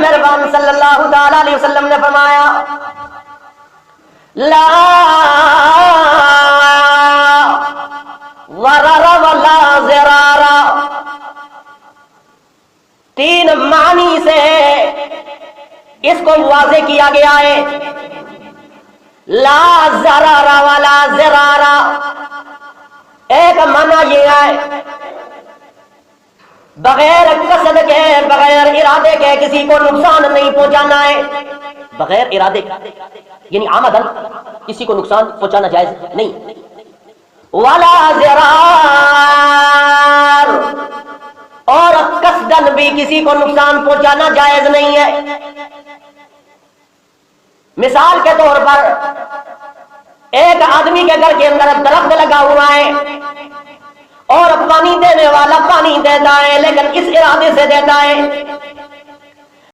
مہربان صلی اللہ تعالی علیہ وسلم نے فرمایا لا ضرر ولا ضرار، تین معنی سے اس کو واضح کیا گیا ہے. لا ضرر ولا ضرار، ایک معنی یہ ہے بغیر قصد کے بغیر ارادے کے کسی کو نقصان نہیں پہنچانا ہے. بغیر ارادے یعنی عمدن کسی کو نقصان پہنچانا جائز نہیں. ولا ضرار، اور قصدن بھی کسی کو نقصان پہنچانا جائز نہیں ہے. مثال کے طور پر ایک آدمی کے گھر کے اندر درخت لگا ہوا ہے اور پانی دینے والا پانی دیتا ہے لیکن اس ارادے سے دیتا ہے